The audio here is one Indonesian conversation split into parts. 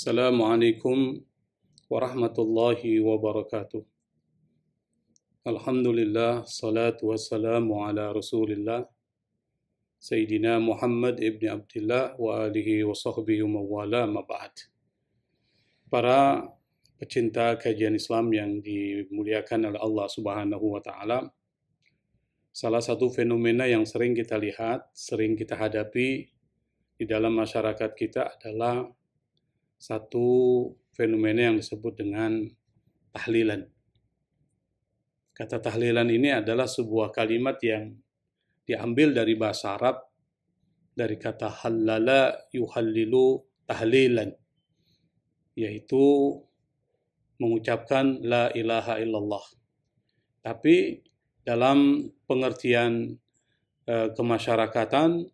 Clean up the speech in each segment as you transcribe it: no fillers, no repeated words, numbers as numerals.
Assalamualaikum warahmatullahi wabarakatuh. Alhamdulillah, salatu wassalamu ala rasulillah, Sayyidina Muhammad ibn Abdullah wa alihi wa sahbihi wa mawala ma'ba'ad. Para pecinta kajian Islam yang dimuliakan oleh Allah Subhanahu wa Ta'ala, salah satu fenomena yang sering kita lihat, sering kita hadapi di dalam masyarakat kita adalah satu fenomena yang disebut dengan tahlilan. Kata tahlilan ini adalah sebuah kalimat yang diambil dari bahasa Arab, dari kata halala yuhallilu tahlilan, yaitu mengucapkan la ilaha illallah. Tapi dalam pengertian kemasyarakatan,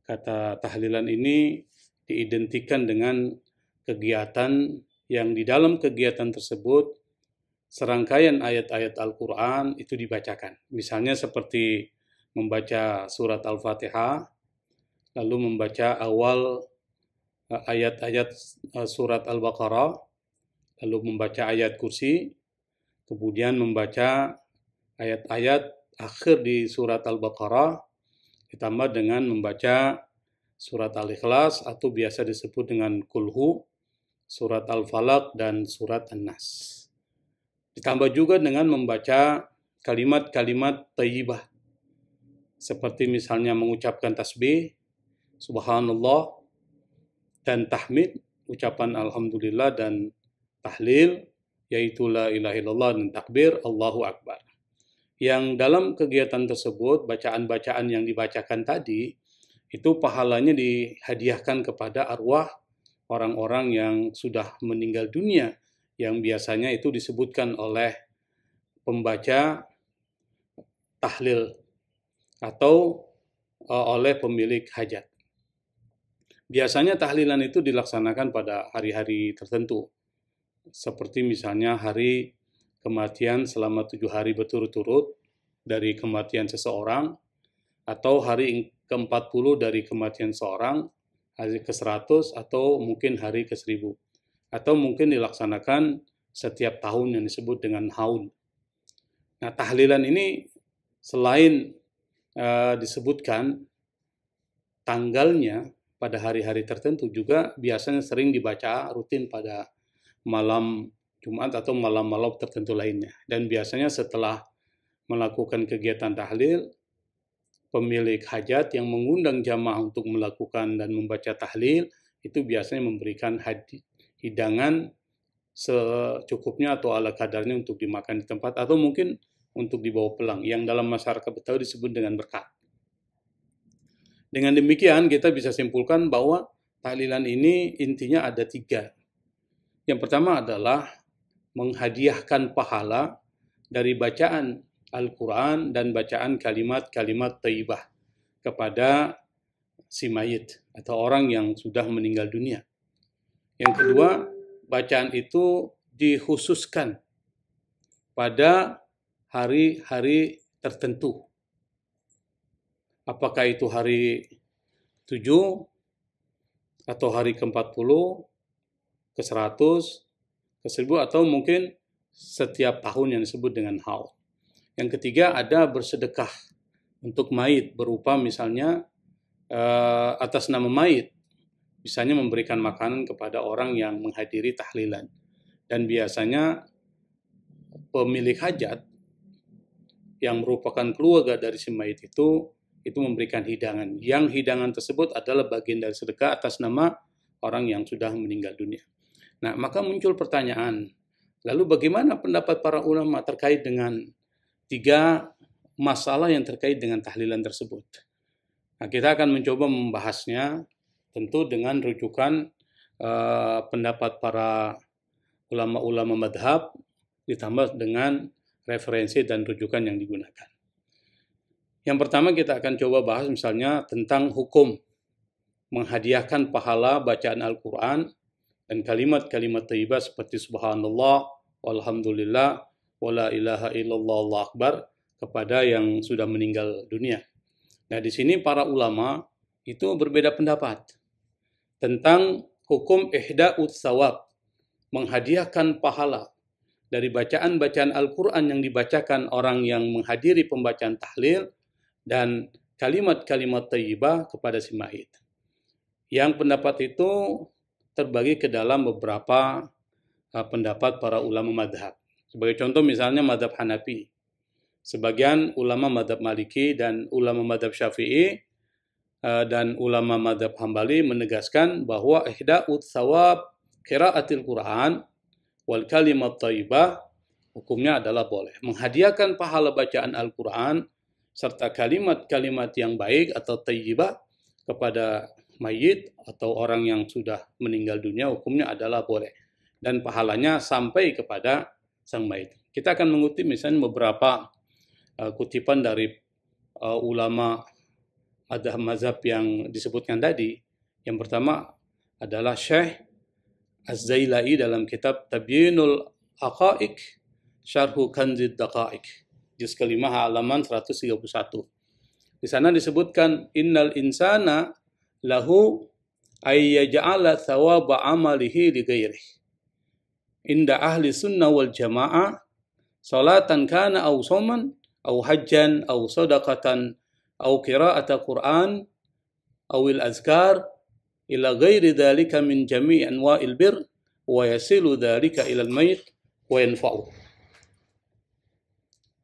kata tahlilan ini diidentikan dengan kegiatan yang di dalam kegiatan tersebut serangkaian ayat-ayat Al-Quran itu dibacakan. Misalnya seperti membaca surat Al-Fatihah, lalu membaca awal ayat-ayat surat Al-Baqarah, lalu membaca ayat kursi, kemudian membaca ayat-ayat akhir di surat Al-Baqarah, ditambah dengan membaca surat Al-Ikhlas atau biasa disebut dengan Kulhu, surat Al-Falaq, dan surat An-Nas. Ditambah juga dengan membaca kalimat-kalimat thayyibah, seperti misalnya mengucapkan tasbih, subhanallah, dan tahmid, ucapan alhamdulillah, dan tahlil, yaitu la ilaha illallah, dan takbir, Allahu Akbar. Yang dalam kegiatan tersebut, bacaan-bacaan yang dibacakan tadi, itu pahalanya dihadiahkan kepada arwah orang-orang yang sudah meninggal dunia, yang biasanya itu disebutkan oleh pembaca tahlil atau oleh pemilik hajat. Biasanya tahlilan itu dilaksanakan pada hari-hari tertentu, seperti misalnya hari kematian selama 7 hari berturut-turut dari kematian seseorang, atau hari ke-40 dari kematian seorang, hari ke-100, atau mungkin hari ke-1000. Atau mungkin dilaksanakan setiap tahun yang disebut dengan haul. Nah, tahlilan ini selain disebutkan tanggalnya pada hari-hari tertentu, juga biasanya sering dibaca rutin pada malam Jumat atau malam-malam tertentu lainnya. Dan biasanya setelah melakukan kegiatan tahlil, pemilik hajat yang mengundang jamaah untuk melakukan dan membaca tahlil itu biasanya memberikan hidangan secukupnya atau ala kadarnya untuk dimakan di tempat, atau mungkin untuk dibawa pulang, yang dalam masyarakat Betawi disebut dengan berkat. Dengan demikian kita bisa simpulkan bahwa tahlilan ini intinya ada 3. Yang pertama adalah menghadiahkan pahala dari bacaan Al-Quran dan bacaan kalimat-kalimat thayyibah kepada si mayit atau orang yang sudah meninggal dunia. Yang kedua, bacaan itu dikhususkan pada hari-hari tertentu. Apakah itu hari 7 atau hari ke-40, ke-100, ke-1000, atau mungkin setiap tahun yang disebut dengan haul. Yang ketiga, ada bersedekah untuk mayit, berupa misalnya atas nama mayit, misalnya memberikan makanan kepada orang yang menghadiri tahlilan. Dan biasanya pemilik hajat yang merupakan keluarga dari si mayit itu memberikan hidangan. Yang hidangan tersebut adalah bagian dari sedekah atas nama orang yang sudah meninggal dunia. Nah, maka muncul pertanyaan, lalu bagaimana pendapat para ulama terkait dengan 3 masalah yang terkait dengan tahlilan tersebut? Nah, kita akan mencoba membahasnya tentu dengan rujukan pendapat para ulama-ulama madhab, ditambah dengan referensi dan rujukan yang digunakan. Yang pertama kita akan coba bahas misalnya tentang hukum menghadiahkan pahala bacaan Al-Quran dan kalimat-kalimat thayyibah seperti subhanallah, walhamdulillah, wala ilaha illallah, Allahu akbar kepada yang sudah meninggal dunia. Nah, di sini para ulama itu berbeda pendapat tentang hukum ihda'ut thawab, menghadiahkan pahala dari bacaan-bacaan Al-Quran yang dibacakan orang yang menghadiri pembacaan tahlil dan kalimat-kalimat thayyibah kepada si mayit. Yang pendapat itu terbagi ke dalam beberapa pendapat para ulama madhab. Sebagai contoh misalnya madhab Hanafi. Sebagian ulama madhab Maliki dan ulama madhab Syafi'i dan ulama madhab Hambali menegaskan bahwa ihda'ut thawab qiraatil Quran wal kalimat thayyibah hukumnya adalah boleh. Menghadiahkan pahala bacaan Al-Quran serta kalimat-kalimat yang baik atau thayyibah kepada mayit atau orang yang sudah meninggal dunia hukumnya adalah boleh. Dan pahalanya sampai kepada sang mayit. Kita akan mengutip misalnya beberapa kutipan dari ulama mazhab yang disebutkan tadi. Yang pertama adalah Syekh Az-Zailai dalam kitab Tabyinul Haqa'iq Syarhu Kanzid Daqa'iq juz kelima halaman 131. Di sana disebutkan innal insana lahu ayyaj'ala thawaba amalihi li ghairihi. Inda ahli sunnah wal jamaah salatan kana aw soman aw hajjan aw sadaqatan aw qira'ata Qur'an aw al-azkar ila ghairi dhalika min jami' anwa'il bir wa yasilu dhalika ila al-mayt wa yanfa'u.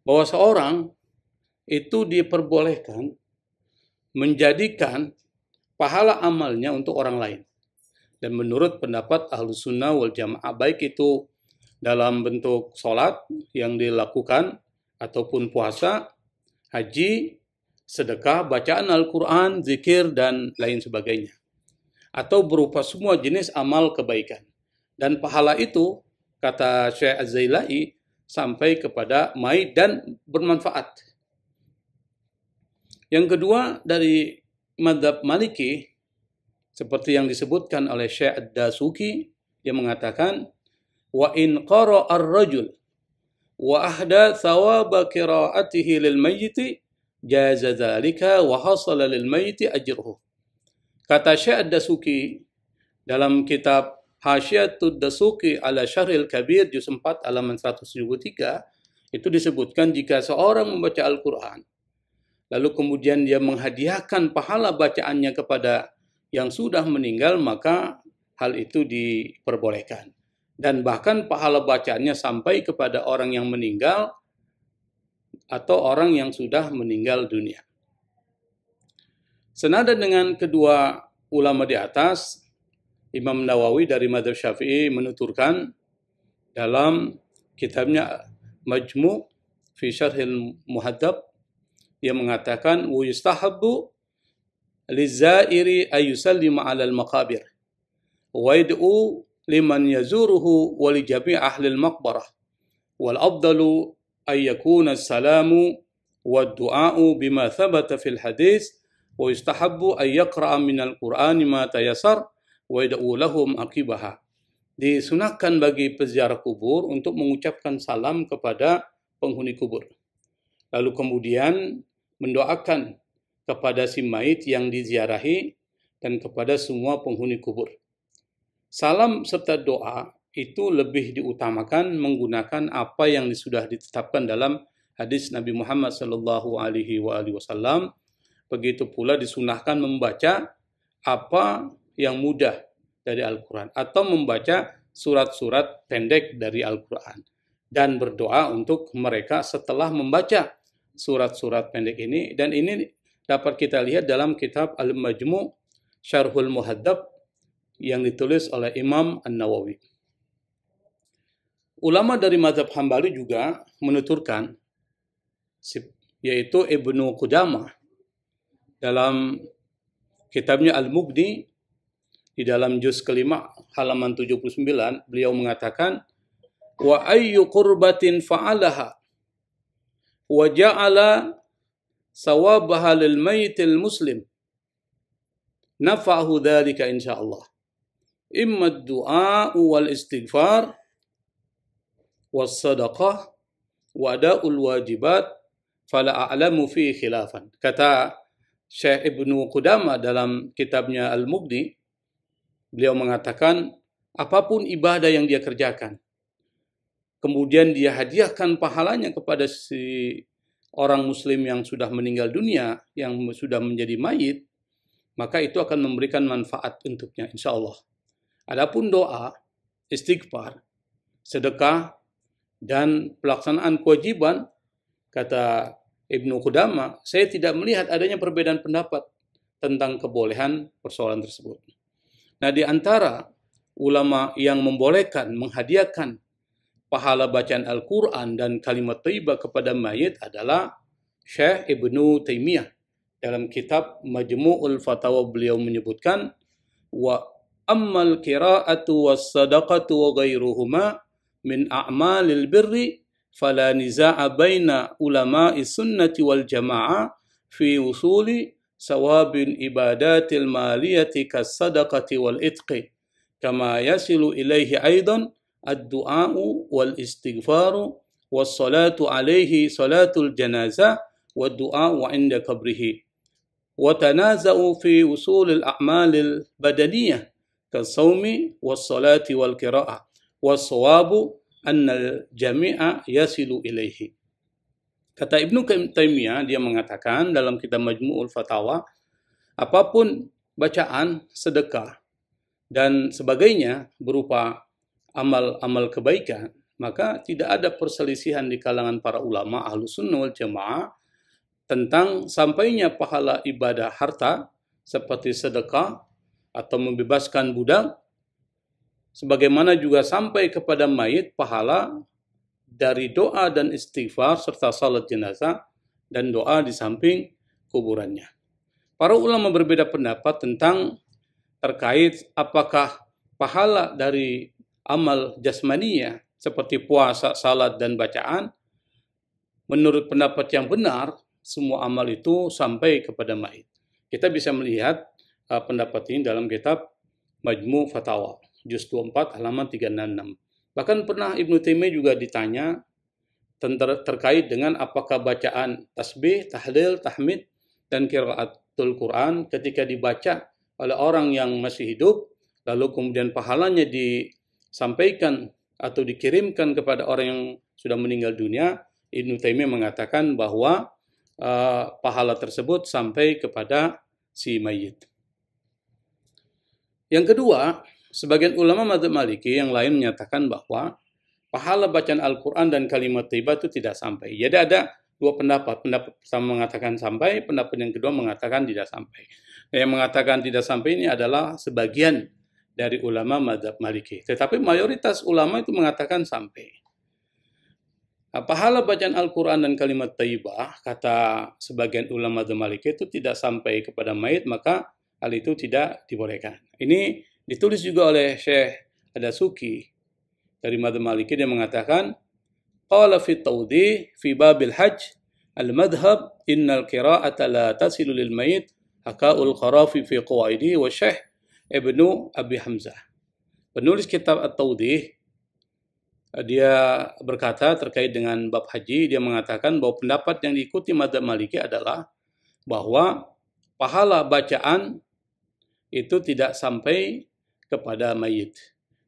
Bahwa seorang itu diperbolehkan menjadikan pahala amalnya untuk orang lain. Dan menurut pendapat Ahlus Sunnah wal Jamaah, baik itu dalam bentuk sholat yang dilakukan, ataupun puasa, haji, sedekah, bacaan Al-Quran, zikir, dan lain sebagainya. Atau berupa semua jenis amal kebaikan. Dan pahala itu, kata Syekh Az-Zailai, sampai kepada mayit dan bermanfaat. Yang kedua, dari mazhab Maliki, seperti yang disebutkan oleh Syekh Ad-Dasuki, dia mengatakan, wa in qara'a ar-rajul wa ahda thawaba qira'atihi lil mayyiti jaza dzalika wa hasala lil mayyiti ajruhu. Kata Syekh Ad-Dasuki dalam kitab Hasyiatud Dasuki ala Syarhil Kabir juz 4 halaman 173, itu disebutkan jika seorang membaca Al-Quran lalu kemudian dia menghadiahkan pahala bacaannya kepada yang sudah meninggal, maka hal itu diperbolehkan. Dan bahkan pahala bacaannya sampai kepada orang yang meninggal atau orang yang sudah meninggal dunia. Senada dengan kedua ulama di atas, Imam Nawawi dari mazhab Syafi'i menuturkan dalam kitabnya Majmu' fi Syarhil Muhadzab, dia mengatakan wa yustahabbu lizairi ayusallima 'alal maqabir wa yad'u liman yazuruhu wa li jami' ahli al-maqbarah wal afdalu ay yakuna as-salamu wad du'a'u bima thabata fil hadits wa yustahabbu ay yaqra'a min al-Qur'ani ma tayassar wa yad'u lahum aqibaha. Disunahkan bagi peziarah kubur untuk mengucapkan salam kepada penghuni kubur, lalu kemudian mendoakan kepada si mayit yang diziarahi dan kepada semua penghuni kubur. Salam serta doa itu lebih diutamakan menggunakan apa yang sudah ditetapkan dalam hadis Nabi Muhammad SAW. Begitu pula disunahkan membaca apa yang mudah dari Al-Quran atau membaca surat-surat pendek dari Al-Quran dan berdoa untuk mereka setelah membaca surat-surat pendek ini. Dan ini dapat kita lihat dalam kitab Al-Majmu' Syarhul Muhadzab yang ditulis oleh Imam An-Nawawi. Ulama dari mazhab Hambali juga menuturkan, yaitu Ibnu Qudamah dalam kitabnya Al-Mughni di dalam juz kelima halaman 79, beliau mengatakan, wa ayyu qurbatin fa'alaha wa ja'ala sawabaha lil mayyitil muslim nafa'ahu dzalika insyaallah imma ad-du'a wal istighfar was sadaqah wa ada'ul wajibat fala a'lamu fi khilafan. Kata Syekh Ibnu Qudamah dalam kitabnya Al-Mughni, beliau mengatakan, apapun ibadah yang dia kerjakan, kemudian dia hadiahkan pahalanya kepada si orang muslim yang sudah meninggal dunia, yang sudah menjadi mayit, maka itu akan memberikan manfaat untuknya, insya Allah. Adapun doa, istighfar, sedekah, dan pelaksanaan kewajiban, kata Ibnu Qudamah, saya tidak melihat adanya perbedaan pendapat tentang kebolehan persoalan tersebut. Nah, di antara ulama yang membolehkan menghadiahkan pahala bacaan Al-Quran dan kalimat thayyibah kepada mayit adalah Syekh Ibnu Taimiyah. Dalam kitab Majmu'ul Fatawa beliau menyebutkan, wa ammal qira'atu was sadaqatu wa ghairuhuma min a'malil birri fala niza'a baina ulama'i sunnati wal jama'ah fi usuli sawabin ibadatil maliyati kas sadaqati wal itqi kama yasilu ilaihi aidan ad-du'a'u wal istighfaru was salatu alaihi salatul janazah wad du'a'u 'inda qabrihi wa tanaza'u fi usulil a'malil badaniyah kas-saumi was salati wal qira'ah was-sawabu annal jami'a yasilu ilaihi. Kata Ibnu Taimiyah, dia mengatakan dalam kitab Majmu'ul Fatawa, apapun bacaan, sedekah, dan sebagainya berupa amal-amal kebaikan, maka tidak ada perselisihan di kalangan para ulama Ahlus Sunnah wal Jamaah tentang sampainya pahala ibadah harta seperti sedekah atau membebaskan budak, sebagaimana juga sampai kepada mayit pahala dari doa dan istighfar serta salat jenazah dan doa di samping kuburannya. Para ulama berbeda pendapat tentang terkait apakah pahala dari amal jasmaniyah seperti puasa, salat, dan bacaan. Menurut pendapat yang benar, semua amal itu sampai kepada mayit. Kita bisa melihat pendapat ini dalam kitab Majmu' Fatawa, juz 24 halaman 366. Bahkan pernah Ibnu Taimiyah juga ditanya terkait dengan apakah bacaan tasbih, tahlil, tahmid, dan qiraatul Quran ketika dibaca oleh orang yang masih hidup, lalu kemudian pahalanya disampaikan atau dikirimkan kepada orang yang sudah meninggal dunia. Ibnu Taimiyah mengatakan bahwa pahala tersebut sampai kepada si mayit. Yang kedua, sebagian ulama mazhab Maliki yang lain menyatakan bahwa pahala bacaan Al-Quran dan kalimat thayyibah itu tidak sampai. Jadi ada dua pendapat. Pendapat pertama mengatakan sampai, pendapat yang kedua mengatakan tidak sampai. Yang mengatakan tidak sampai ini adalah sebagian dari ulama mazhab Maliki. Tetapi mayoritas ulama itu mengatakan sampai. Pahala bacaan Al-Quran dan kalimat thayyibah, kata sebagian ulama mazhab Maliki, itu tidak sampai kepada mayit, maka hal itu tidak dibolehkan. Ini ditulis juga oleh Syekh Ad-Dasuki dari mazhab Maliki. Dia mengatakan, qala fi tawdih fi babil hajj al-madhhab innal qira'ata la tasilu lil mayit hakaul Qarafi fi qawaidi wa Syekh Ibnu Abi Hamzah. Penulis kitab At-Tawdih, dia berkata terkait dengan bab haji, dia mengatakan bahwa pendapat yang diikuti mazhab Maliki adalah bahwa pahala bacaan itu tidak sampai kepada mayit.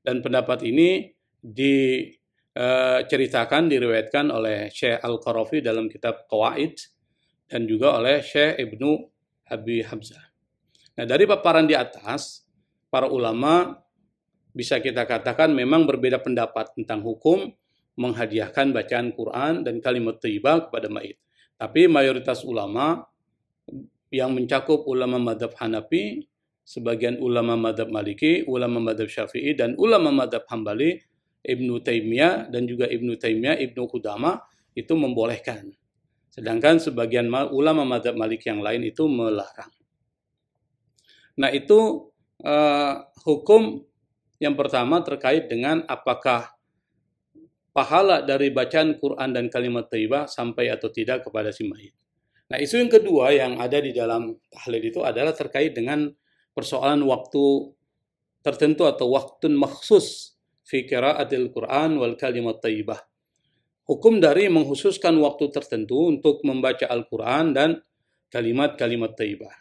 Dan pendapat ini diceritakan, diriwayatkan oleh Syekh Al-Qarafi dalam kitab Qawaid dan juga oleh Syekh Ibnu Abi Hamzah. Nah, dari paparan di atas, para ulama bisa kita katakan memang berbeda pendapat tentang hukum menghadiahkan bacaan Quran dan kalimat thayyibah kepada mayit. Tapi mayoritas ulama yang mencakup ulama mazhab Hanafi, sebagian ulama mazhab Maliki, ulama mazhab Syafi'i, dan ulama mazhab Hambali, Ibnu Taimiyah dan juga Ibnu Taimiyah, Ibnu Qudamah itu membolehkan. Sedangkan sebagian ulama mazhab Maliki yang lain itu melarang. Nah, itu hukum yang pertama terkait dengan apakah pahala dari bacaan Quran dan kalimat thayyibah sampai atau tidak kepada si mayit. Nah, isu yang kedua yang ada di dalam tahlil itu adalah terkait dengan persoalan waktu tertentu atau waktun makhsus fi qiraatil Quran wal kalimat thayyibah. Hukum dari mengkhususkan waktu tertentu untuk membaca Al-Quran dan kalimat-kalimat thayyibah.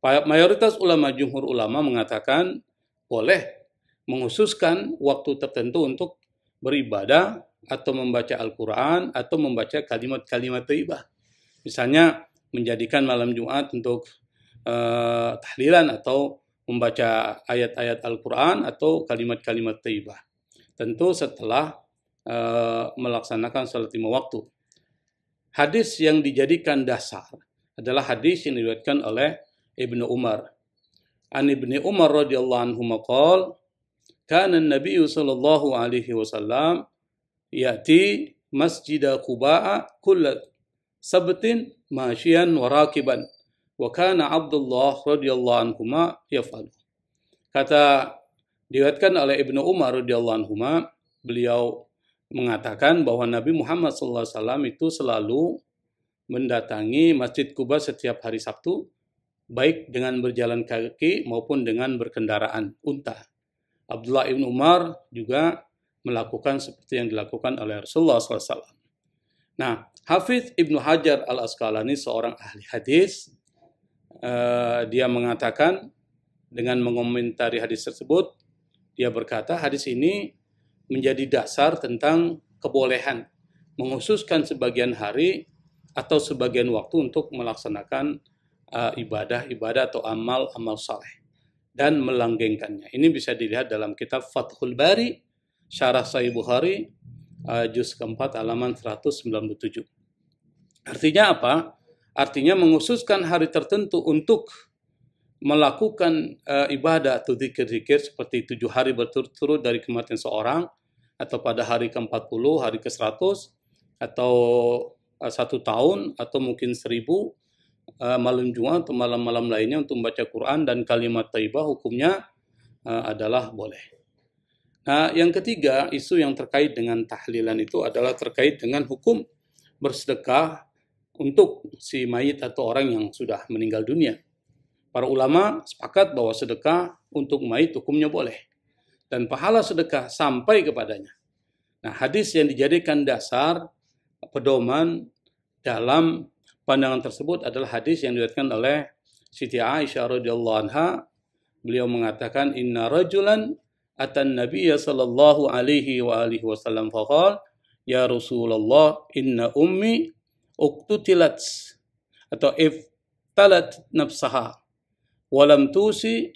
Mayoritas ulama, jumhur ulama mengatakan boleh menghususkan waktu tertentu untuk beribadah atau membaca Al-Quran atau membaca kalimat-kalimat thayyibah. Misalnya menjadikan malam Jumat untuk tahlilan atau membaca ayat-ayat Al-Quran atau kalimat-kalimat thayyibah. Tentu setelah melaksanakan salat 5 waktu. Hadis yang dijadikan dasar adalah hadis yang diriwayatkan oleh Ibnu Umar. An Ibnu Umar radhiyallahu anhu maqal, kana an-nabiy sallallahu alaihi wasallam ya'ti masjid Quba kull sabtin masyian wa rakiban wa kana Abdullah radhiyallahu anhuma yaf'al. Kata diriwayatkan oleh Ibnu Umar radhiyallahu anhuma, beliau mengatakan bahwa Nabi Muhammad SAW itu selalu mendatangi Masjid Quba setiap hari Sabtu, baik dengan berjalan kaki maupun dengan berkendaraan unta. Abdullah ibn Umar juga melakukan seperti yang dilakukan oleh Rasulullah SAW. Nah, Hafidz Ibnu Hajar al-Asqalani, seorang ahli hadis, dia mengatakan dengan mengomentari hadis tersebut, dia berkata hadis ini menjadi dasar tentang kebolehan menghususkan sebagian hari atau sebagian waktu untuk melaksanakan ibadah-ibadah atau amal-amal saleh dan melanggengkannya. Ini bisa dilihat dalam kitab Fathul Bari, Syarah Sahih Bukhari, juz keempat halaman 197. Artinya apa? Artinya menghususkan hari tertentu untuk melakukan ibadah atau zikir-zikir seperti 7 hari berturut-turut dari kematian seorang, atau pada hari ke-40, hari ke-100, atau 1 tahun, atau mungkin 1000, malam Jumat atau malam-malam lainnya untuk membaca Quran dan kalimat thayyibah, hukumnya adalah boleh. Nah, yang ketiga, isu yang terkait dengan tahlilan itu adalah terkait dengan hukum bersedekah untuk si mayit atau orang yang sudah meninggal dunia. Para ulama sepakat bahwa sedekah untuk mayit hukumnya boleh, dan pahala sedekah sampai kepadanya. Nah, hadis yang dijadikan dasar pedoman dalam pandangan tersebut adalah hadis yang diriwayatkan oleh Siti Aisyah radhiyallahu anha. Beliau mengatakan, inna rajulan atan nabiyya sallallahu alaihi wa alihi wasallam faqala, ya Rasulullah, inna ummi uqtutilat atau iftalat nafsaha wa lam tusi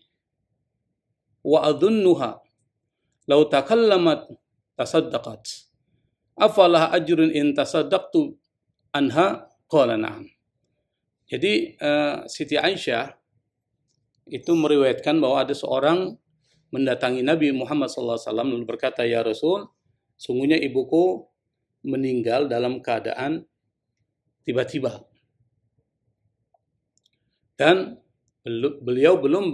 wa adhunnuha law takallamat tasaddaqat afalah ajrun in tasaddaqtu anha, qala na'am. Jadi Siti Aisyah itu meriwayatkan bahwa ada seorang mendatangi Nabi Muhammad SAW lalu berkata, ya Rasul, sungguhnya ibuku meninggal dalam keadaan tiba-tiba dan beliau belum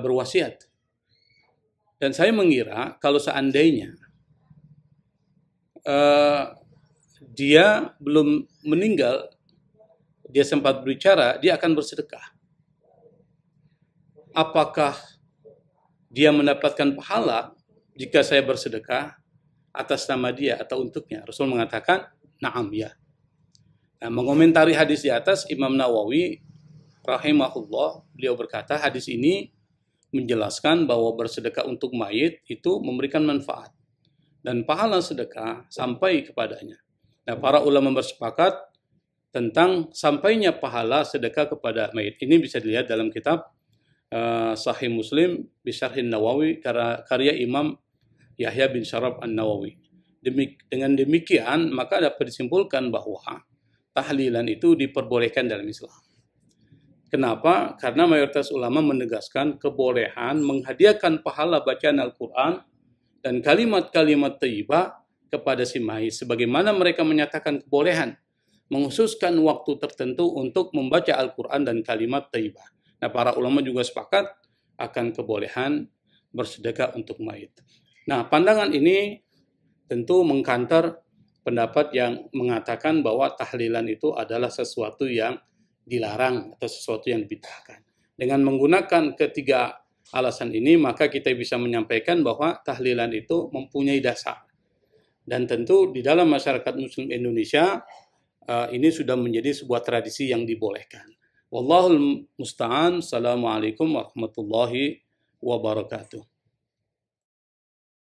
berwasiat. Dan saya mengira kalau seandainya dia belum meninggal, dia sempat berbicara, dia akan bersedekah. Apakah dia mendapatkan pahala jika saya bersedekah atas nama dia atau untuknya? Rasul mengatakan, na'am, ya. Nah, mengomentari hadis di atas, Imam Nawawi rahimahullah, beliau berkata, hadis ini menjelaskan bahwa bersedekah untuk mayit itu memberikan manfaat dan pahala sedekah sampai kepadanya. Nah, para ulama bersepakat tentang sampainya pahala sedekah kepada mayit. Ini bisa dilihat dalam kitab Sahih Muslim Bisyarhin Nawawi, karya Imam Yahya bin Syaraf An-Nawawi. Dengan demikian, maka dapat disimpulkan bahwa tahlilan itu diperbolehkan dalam Islam. Kenapa? Karena mayoritas ulama menegaskan kebolehan menghadiahkan pahala bacaan Al-Quran dan kalimat-kalimat thayyibah kepada si mayit, sebagaimana mereka menyatakan kebolehan menghususkan waktu tertentu untuk membaca Al-Quran dan kalimat thayyibah. Nah, para ulama juga sepakat akan kebolehan bersedekah untuk mayit. Nah, pandangan ini tentu mengkantar pendapat yang mengatakan bahwa tahlilan itu adalah sesuatu yang dilarang atau sesuatu yang dibid'ahkan. Dengan menggunakan ketiga alasan ini, maka kita bisa menyampaikan bahwa tahlilan itu mempunyai dasar. Dan tentu di dalam masyarakat Muslim Indonesia, ini sudah menjadi sebuah tradisi yang dibolehkan. Wallahul musta'an. Assalamualaikum warahmatullahi wabarakatuh.